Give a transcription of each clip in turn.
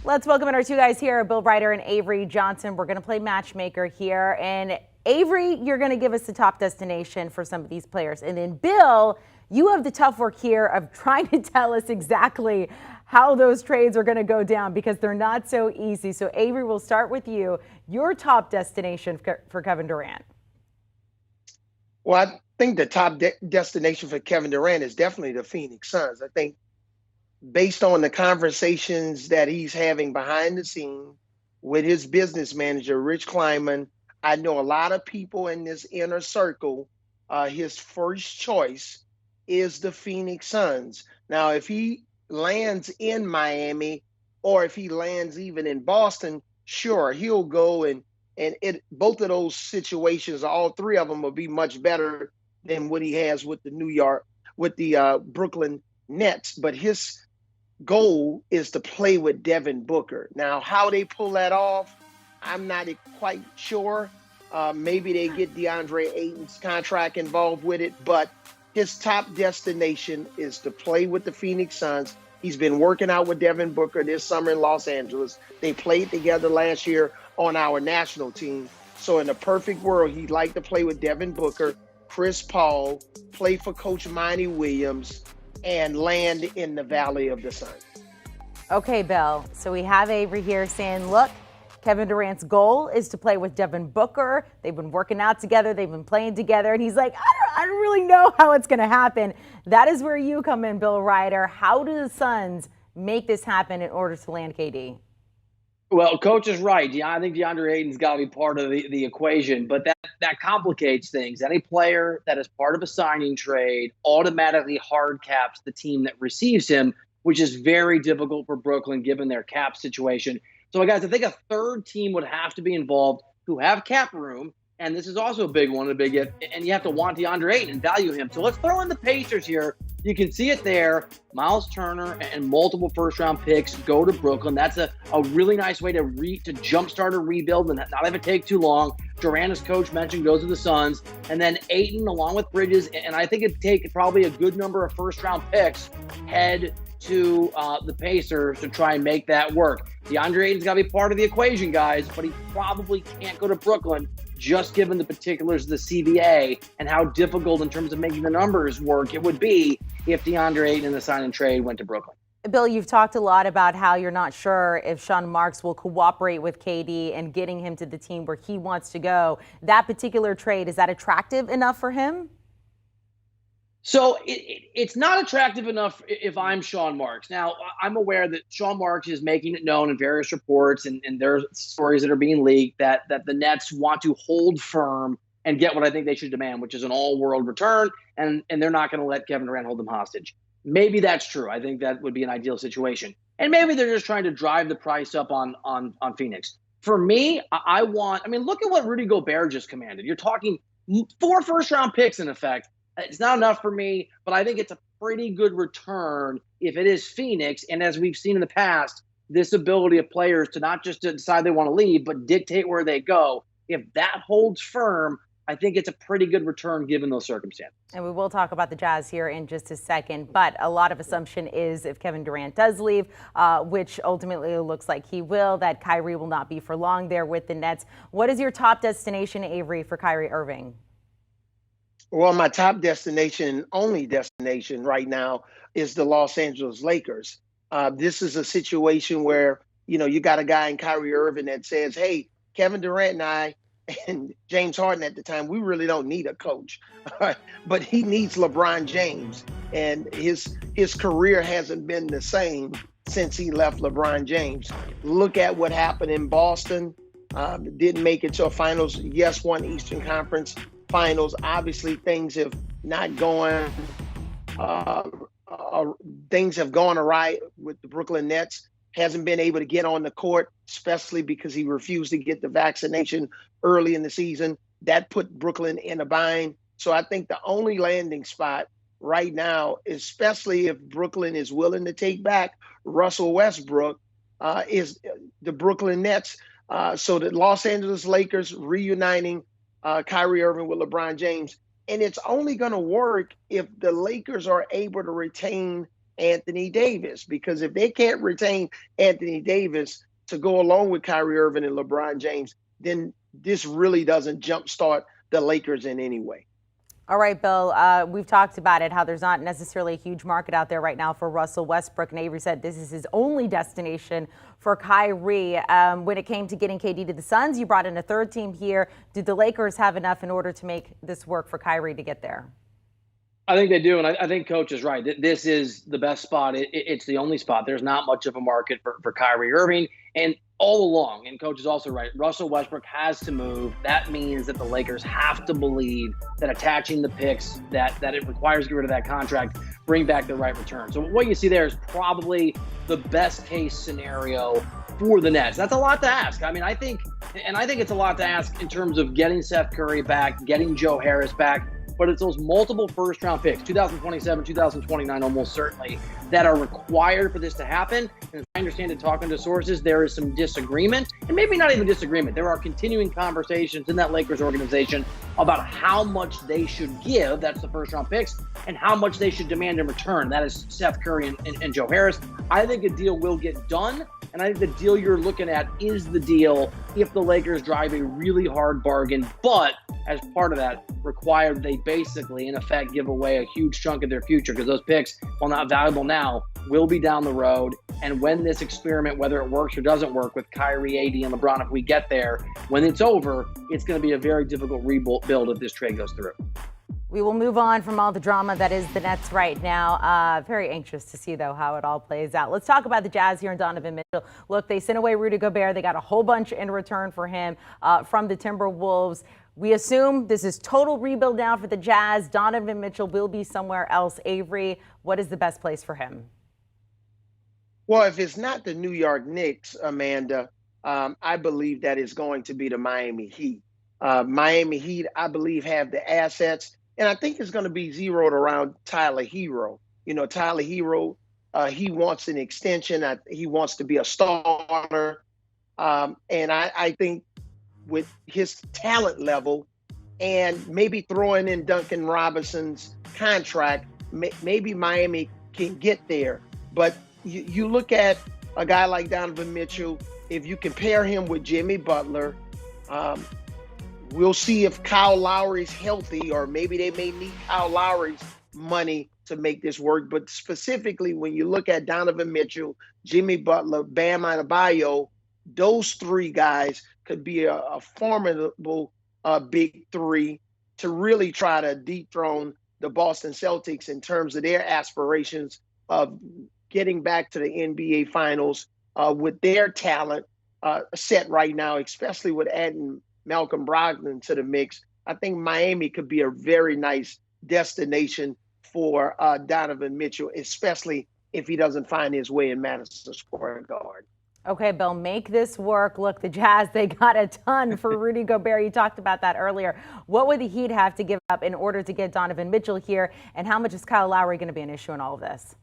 Let's welcome in our two guys here, Bill Reiter and Avery Johnson. We're going to play matchmaker here. And Avery, you're going to give us the top destination for some of these players. And then Bill, you have the tough work here of trying to tell us exactly how those trades are going to go down because they're not so easy. So Avery, we'll start with you. Your top destination for Kevin Durant. Well, I think the top destination for Kevin Durant is definitely the Phoenix Suns. I think based on the conversations that he's having behind the scene with his business manager, Rich Kleiman, I know a lot of people in this inner circle, his first choice is the Phoenix Suns. Now, if he lands in Miami or if he lands even in Boston, sure, he'll go and both of those situations, all three of them will be much better than what he has with the Brooklyn Nets. But his goal is to play with Devin Booker. Now, how they pull that off, I'm not quite sure. Maybe they get DeAndre Ayton's contract involved with it, but his top destination is to play with the Phoenix Suns. He's been working out with Devin Booker this summer in Los Angeles. They played together last year on our national team. So in a perfect world, he'd like to play with Devin Booker, Chris Paul, play for Coach Monty Williams, and land in the Valley of the Sun. Okay, Bill. So we have Avery here saying, look, Kevin Durant's goal is to play with Devin Booker. They've been working out together. They've been playing together. And he's like, I don't really know how it's going to happen. That is where you come in, Bill Reiter. How do the Suns make this happen in order to land KD? Well, Coach is right. I think DeAndre Ayton's got to be part of the equation, but that complicates things. Any player that is part of a signing trade automatically hard caps the team that receives him, which is very difficult for Brooklyn given their cap situation. So, guys, I think a third team would have to be involved who have cap room, and this is also a big one, a big if, and you have to want DeAndre Ayton and value him. So let's throw in the Pacers here. You can see it there. Miles Turner and multiple first-round picks go to Brooklyn. That's a really nice way to jumpstart a rebuild and not have it take too long. Durant, as Coach mentioned, goes to the Suns. And then Ayton, along with Bridges, and I think it'd take probably a good number of first-round picks, head to the Pacers to try and make that work. DeAndre Ayton's got to be part of the equation, guys, but he probably can't go to Brooklyn just given the particulars of the CBA and how difficult in terms of making the numbers work it would be if DeAndre Ayton in the sign and trade went to Brooklyn. Bill, you've talked a lot about how you're not sure if Sean Marks will cooperate with KD and getting him to the team where he wants to go. That particular trade, is that attractive enough for him? So it's not attractive enough if I'm Sean Marks. Now, I'm aware that Sean Marks is making it known in various reports and there are stories that are being leaked that the Nets want to hold firm and get what I think they should demand, which is an all-world return, and they're not going to let Kevin Durant hold them hostage. Maybe that's true. I think that would be an ideal situation. And maybe they're just trying to drive the price up on Phoenix. For me, look at what Rudy Gobert just commanded. You're talking 4 first-round picks in effect. It's not enough for me, but I think it's a pretty good return if it is Phoenix. And as we've seen in the past, this ability of players to not just decide they want to leave, but dictate where they go. If that holds firm, I think it's a pretty good return given those circumstances. And we will talk about the Jazz here in just a second. But a lot of assumption is if Kevin Durant does leave, which ultimately looks like he will, that Kyrie will not be for long there with the Nets. What is your top destination, Avery, for Kyrie Irving? Well, my top destination, only destination right now, is the Los Angeles Lakers. This is a situation where, you got a guy in Kyrie Irving that says, hey, Kevin Durant and I and James Harden at the time, we really don't need a coach. But he needs LeBron James. And his career hasn't been the same since he left LeBron James. Look at what happened in Boston. Didn't make it to a finals. Yes, won Eastern Conference Finals. Obviously, things have not gone. Things have gone awry with the Brooklyn Nets. Hasn't been able to get on the court, especially because he refused to get the vaccination early in the season. That put Brooklyn in a bind. So I think the only landing spot right now, especially if Brooklyn is willing to take back Russell Westbrook, is the Brooklyn Nets. So the Los Angeles Lakers reuniting Kyrie Irving with LeBron James. And it's only going to work if the Lakers are able to retain Anthony Davis, because if they can't retain Anthony Davis to go along with Kyrie Irving and LeBron James, then this really doesn't jumpstart the Lakers in any way. All right, Bill, we've talked about it, how there's not necessarily a huge market out there right now for Russell Westbrook. And Avery said this is his only destination for Kyrie. When it came to getting KD to the Suns, you brought in a third team here. Did the Lakers have enough in order to make this work for Kyrie to get there? I think they do, and I think Coach is right. This is the best spot. It's the only spot. There's not much of a market for Kyrie Irving. And all along, and Coach is also right, Russell Westbrook has to move. That means that the Lakers have to believe that attaching the picks that it requires to get rid of that contract, bring back the right return. So what you see there is probably the best case scenario for the Nets. That's a lot to ask. I mean, I think it's a lot to ask in terms of getting Seth Curry back, getting Joe Harris back. But it's those multiple first-round picks, 2027, 2029 almost certainly, that are required for this to happen. And as I understand it, talking to sources, there is some disagreement, and maybe not even disagreement. There are continuing conversations in that Lakers organization about how much they should give, that's the first-round picks, and how much they should demand in return. That is Seth Curry and Joe Harris. I think a deal will get done, and I think the deal you're looking at is the deal if the Lakers drive a really hard bargain, but as part of that, required they basically, in effect, give away a huge chunk of their future, because those picks, while not valuable now, will be down the road. And when this experiment, whether it works or doesn't work with Kyrie, AD, and LeBron, if we get there, when it's over, it's going to be a very difficult rebuild if this trade goes through. We will move on from all the drama that is the Nets right now. Very anxious to see, though, how it all plays out. Let's talk about the Jazz here and Donovan Mitchell. Look, they sent away Rudy Gobert. They got a whole bunch in return for him from the Timberwolves. We assume this is total rebuild now for the Jazz. Donovan Mitchell will be somewhere else. Avery, what is the best place for him? Well, if it's not the New York Knicks, Amanda, I believe that is going to be the Miami Heat. Miami Heat, I believe, have the assets. And I think it's going to be zeroed around Tyler Hero. You know, Tyler Hero, he wants an extension. He wants to be a starter. And I think with his talent level and maybe throwing in Duncan Robinson's contract, maybe Miami can get there. But you look at a guy like Donovan Mitchell, if you compare him with Jimmy Butler, we'll see if Kyle Lowry's healthy, or maybe they may need Kyle Lowry's money to make this work. But specifically, when you look at Donovan Mitchell, Jimmy Butler, Bam Adebayo, those three guys could be a formidable big three to really try to dethrone the Boston Celtics in terms of their aspirations of getting back to the NBA Finals with their talent set right now, especially with adding Malcolm Brogdon to the mix. I think Miami could be a very nice destination for Donovan Mitchell, especially if he doesn't find his way in Madison Square Garden. Okay, Bill, make this work. Look, the Jazz, they got a ton for Rudy Gobert. You talked about that earlier. What would the Heat have to give up in order to get Donovan Mitchell here? And how much is Kyle Lowry going to be an issue in all of this?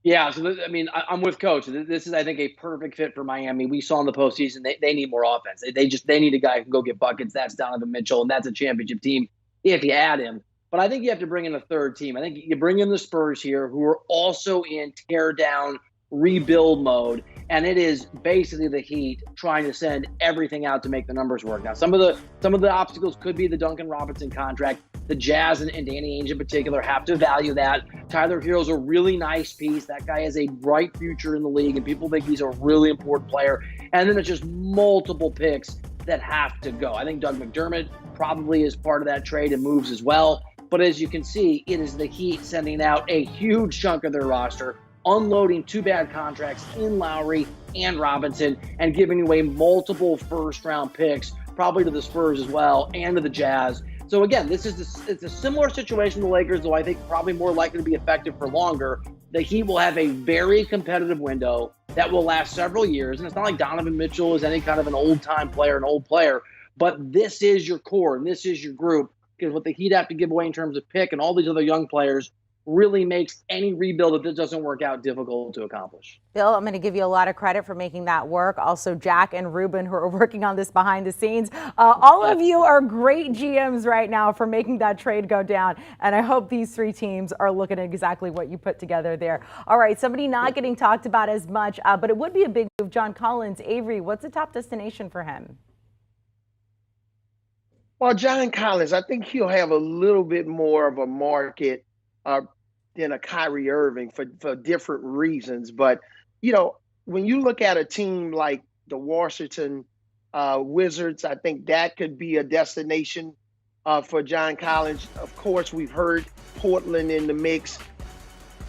Yeah, so I mean, I'm with Coach. This is, I think, a perfect fit for Miami. We saw in the postseason they need more offense. They need a guy who can go get buckets. That's Donovan Mitchell, and that's a championship team if you add him. But I think you have to bring in a third team. I think you bring in the Spurs here, who are also in tear down, rebuild mode, and it is basically the Heat trying to send everything out to make the numbers work. Now, some of the obstacles could be the Duncan Robinson contract. The Jazz and Danny Ainge in particular have to value that. Tyler Hero's a really nice piece. That guy has a bright future in the league, and people think he's a really important player. And then it's just multiple picks that have to go. I think Doug McDermott probably is part of that trade and moves as well. But as you can see, it is the Heat sending out a huge chunk of their roster, unloading two bad contracts in Lowry and Robinson, and giving away multiple first-round picks, probably to the Spurs as well, and to the Jazz. So again, it's a similar situation to the Lakers, though I think probably more likely to be effective for longer. The Heat will have a very competitive window that will last several years, and it's not like Donovan Mitchell is any kind of an old-time player, but this is your core, and this is your group, because what the Heat have to give away in terms of pick and all these other young players really makes any rebuild, if this doesn't work out, difficult to accomplish. Bill, I'm going to give you a lot of credit for making that work. Also, Jack and Ruben, who are working on this behind the scenes. All of you are great GMs right now for making that trade go down. And I hope these three teams are looking at exactly what you put together there. All right, somebody not getting talked about as much, but it would be a big move. John Collins, Avery, what's the top destination for him? Well, John Collins, I think he'll have a little bit more of a market than a Kyrie Irving for different reasons. But, when you look at a team like the Washington Wizards, I think that could be a destination for John Collins. Of course, we've heard Portland in the mix.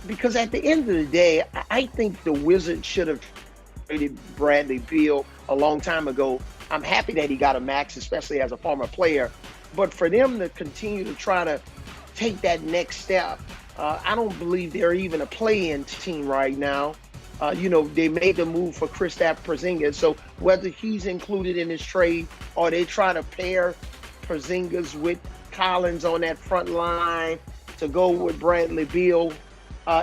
Because at the end of the day, I think the Wizards should have traded Bradley Beal a long time ago. I'm happy that he got a max, especially as a former player. But for them to continue to try to take that next step, I don't believe they're even a play-in team right now. They made the move for Kristaps Porzingis. So whether he's included in this trade or they try to pair Porzingis with Collins on that front line to go with Bradley Beal,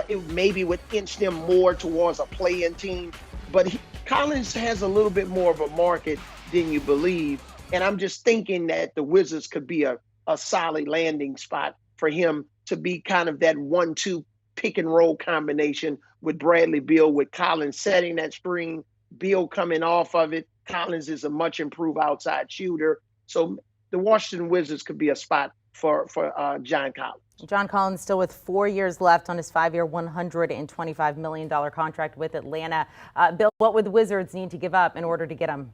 it maybe would inch them more towards a play-in team. But Collins has a little bit more of a market than you believe. And I'm just thinking that the Wizards could be a solid landing spot for him to be kind of that 1-2 pick and roll combination with Bradley Beal, with Collins setting that screen, Beal coming off of it. Collins is a much improved outside shooter. So the Washington Wizards could be a spot for John Collins. John Collins still with 4 years left on his 5-year, $125 million contract with Atlanta. Bill, what would the Wizards need to give up in order to get him?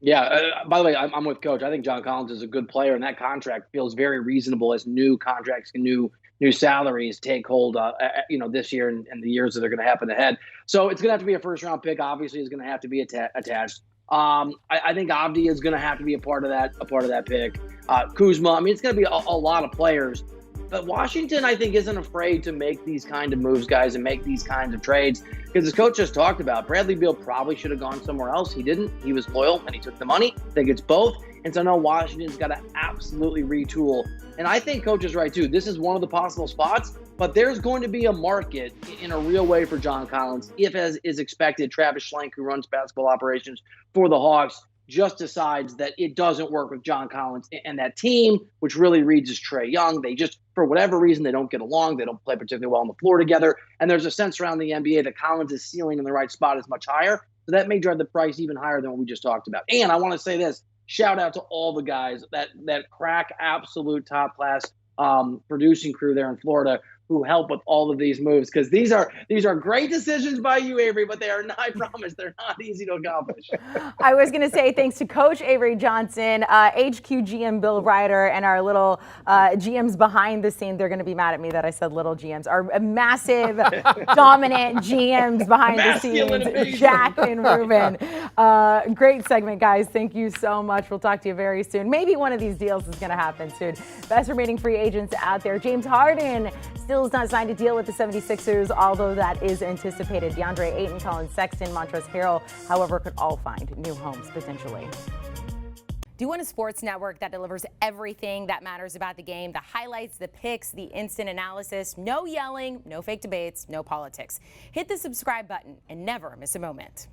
Yeah, by the way, I'm with Coach. I think John Collins is a good player, and that contract feels very reasonable as new contracts and new salaries take hold, this year and the years that are going to happen ahead. So it's going to have to be a first-round pick. Obviously, is going to have to be attached. I think Avdi is going to have to be a part of that pick. Kuzma. I mean, it's going to be a lot of players. But Washington, I think, isn't afraid to make these kind of moves, guys, and make these kinds of trades. Because as Coach just talked about, Bradley Beal probably should have gone somewhere else. He didn't. He was loyal, and he took the money. I think it's both. And so now Washington's got to absolutely retool. And I think Coach is right, too. This is one of the possible spots. But there's going to be a market in a real way for John Collins if, as is expected, Travis Schlenk, who runs basketball operations for the Hawks, just decides that it doesn't work with John Collins and that team, which really reads as Trae Young. They just, for whatever reason, they don't get along. They don't play particularly well on the floor together. And there's a sense around the NBA that Collins' ceiling in the right spot is much higher. So that may drive the price even higher than what we just talked about. And I want to say this, shout out to all the guys, that crack, absolute top class producing crew there in Florida who help with all of these moves, because these are great decisions by you, Avery, but they are not, I promise, they're not easy to accomplish. I was going to say thanks to Coach Avery Johnson, HQ GM Bill Reiter, and our little GMs behind the scene. They're going to be mad at me that I said little GMs. Our massive, dominant GMs behind the scenes, Jack and Ruben. Great segment, guys. Thank you so much. We'll talk to you very soon. Maybe one of these deals is going to happen soon. Best remaining free agents out there. James Harden still is not signed to deal with the 76ers, although that is anticipated. DeAndre Ayton, Colin Sexton, Montrezl Harrell, however, could all find new homes potentially. Do you want a sports network that delivers everything that matters about the game? The highlights, the picks, the instant analysis, no yelling, no fake debates, no politics. Hit the subscribe button and never miss a moment.